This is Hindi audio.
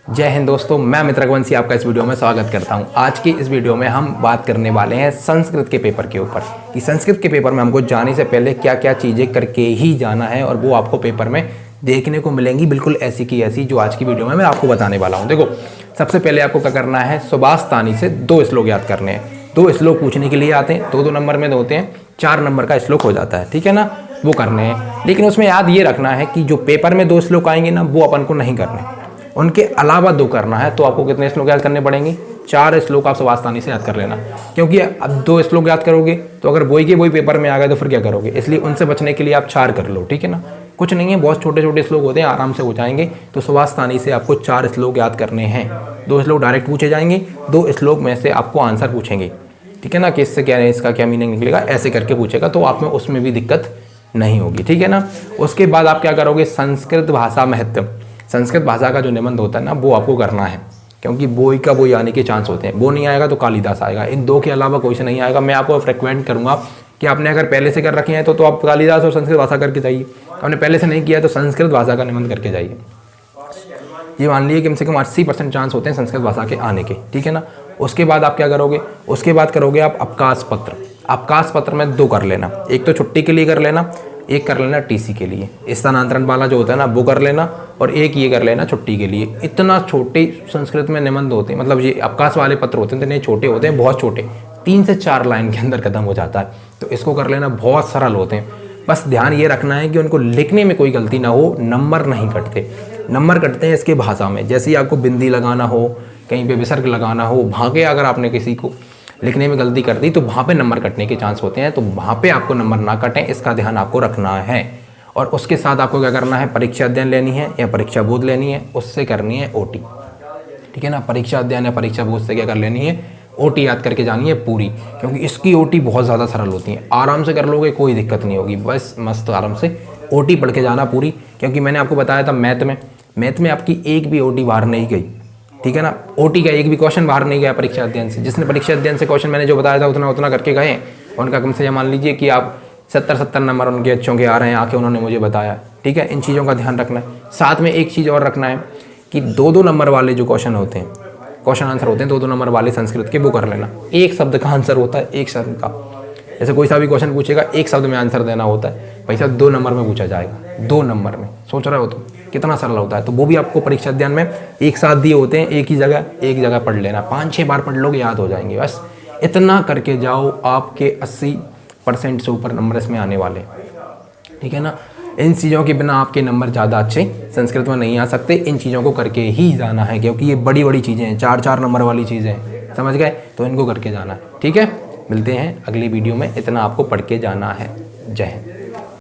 जय हिंद दोस्तों, मैं अमित रघुवंशी आपका इस वीडियो में स्वागत करता हूं। आज की इस वीडियो में हम बात करने वाले हैं संस्कृत के पेपर के ऊपर कि संस्कृत के पेपर में हमको जाने से पहले क्या क्या चीज़ें करके ही जाना है और वो आपको पेपर में देखने को मिलेंगी बिल्कुल ऐसी की ऐसी, जो आज की वीडियो में मैं आपको बताने वाला हूँ। देखो, सबसे पहले आपको क्या करना है, सुभाष तानी से 2 श्लोक याद करने हैं। 2 श्लोक पूछने के लिए आते हैं, 2-2 नंबर में होते हैं, 4 नंबर का श्लोक हो जाता है, ठीक है ना, वो करने हैं। लेकिन उसमें याद ये रखना है कि जो पेपर में 2 श्लोक आएंगे ना, वो अपन को नहीं करने, उनके अलावा 2 करना है। तो आपको कितने श्लोक याद करने पड़ेंगे? 4 श्लोक आप सुभाष तानी से याद कर लेना, क्योंकि अब 2 श्लोक याद करोगे तो अगर वही के वही पेपर में आ गए तो फिर क्या करोगे, इसलिए उनसे बचने के लिए आप 4 कर लो, ठीक है ना। कुछ नहीं है, बहुत छोटे छोटे श्लोक होते हैं, आराम से हो जाएंगे। तो सुभाष तानी से आपको 4 श्लोक याद करने हैं। 2 श्लोक डायरेक्ट पूछे जाएंगे, 2 श्लोक में से आपको आंसर पूछेंगे, ठीक है ना, कि इससे क्या है, इसका क्या मीनिंग निकलेगा, ऐसे करके पूछेगा, तो आप में उसमें भी दिक्कत नहीं होगी, ठीक है ना। उसके बाद आप क्या करोगे, संस्कृत भाषा महत्व, संस्कृत भाषा का जो निबंध होता है ना, वो आपको करना है, क्योंकि बोई का बोई आने के चांस होते हैं। वो नहीं आएगा तो कालिदास आएगा, इन 2 के अलावा कोई से नहीं आएगा। मैं आपको रिकमेंड करूंगा कि आपने अगर पहले से कर रखे हैं तो आप कालिदास और संस्कृत भाषा करके जाइए। आपने पहले से नहीं किया तो संस्कृत भाषा का निबंध करके जाइए। ये मान लीजिए कम से कम 80% चांस होते हैं संस्कृत भाषा के आने के, ठीक है ना। उसके बाद आप क्या करोगे, उसके बाद करोगे आप अवकाश पत्र। अवकाश पत्र में 2 कर लेना, एक तो छुट्टी के लिए कर लेना, एक कर लेना टीसी के लिए, स्थानांतरण वाला जो होता है ना, वो कर लेना, और एक ये कर लेना छुट्टी के लिए। इतना छोटे संस्कृत में निबंध होते हैं, मतलब ये अवकाश वाले पत्र होते हैं, इतने छोटे होते हैं, बहुत छोटे, 3 से 4 लाइन के अंदर खत्म हो जाता है। तो इसको कर लेना, बहुत सरल होते हैं। बस ध्यान ये रखना है कि उनको लिखने में कोई गलती ना हो, नंबर नहीं कटते। नंबर कटते हैं इसके भाषा में, जैसे ही आपको बिंदी लगाना हो, कहीं पे विसर्ग लगाना हो, वहाँ के अगर आपने किसी को लिखने में गलती कर दी तो वहाँ पे नंबर कटने के चांस होते हैं। तो वहाँ पे आपको नंबर ना कटें, इसका ध्यान आपको रखना है। और उसके साथ आपको क्या करना है, परीक्षा अध्ययन लेनी है या परीक्षा बोध लेनी है, उससे करनी है ओटी, ठीक है ना। परीक्षा अध्ययन या परीक्षा बोध से क्या कर लेनी है, ओटी याद करके जानी है पूरी, क्योंकि इसकी ओटी बहुत ज़्यादा सरल होती है। आराम से कर लोगे, कोई दिक्कत नहीं होगी, बस मस्त आराम से ओटी पढ़ के जाना पूरी। क्योंकि मैंने आपको बताया था मैथ में आपकी एक भी ओटी बाहर नहीं गई, ठीक है ना। ओटी का एक भी क्वेश्चन बाहर नहीं गया परीक्षा अध्ययन से। जिसने परीक्षा अध्ययन से क्वेश्चन मैंने जो बताया था उतना करके गए, उनका कम से कम मान लीजिए कि आप 70 नंबर उनके अच्छों के आ रहे हैं, आके उन्होंने मुझे बताया, ठीक है। इन चीज़ों का ध्यान रखना है। साथ में एक चीज़ और रखना है कि 2-2 नंबर वाले जो क्वेश्चन होते हैं, क्वेश्चन आंसर होते हैं 2-2 नंबर वाले संस्कृत के, वो कर लेना। एक शब्द का आंसर होता है, एक शब्द का, जैसे कोई सा भी क्वेश्चन पूछेगा, एक शब्द में आंसर देना होता है, पैसा 2 नंबर में पूछा जाएगा, 2 नंबर में। सोच रहे हो तो कितना सरल होता है। तो वो भी आपको परीक्षा अध्ययन में एक साथ दिए होते हैं, एक जगह पढ़ लेना, 5-6 बार पढ़ लोगे, याद हो जाएंगे। बस इतना करके जाओ, आपके 80% से ऊपर नंबर इसमें आने वाले, ठीक है ना। इन चीज़ों के बिना आपके नंबर ज़्यादा अच्छे संस्कृत में नहीं आ सकते। इन चीज़ों को करके ही जाना है, क्योंकि ये बड़ी बड़ी चीज़ें हैं, 4-4 नंबर वाली चीज़ें हैं, समझ गए। तो इनको करके जाना है, ठीक है। मिलते हैं अगली वीडियो में, इतना आपको पढ़ के जाना है। जय हिंद।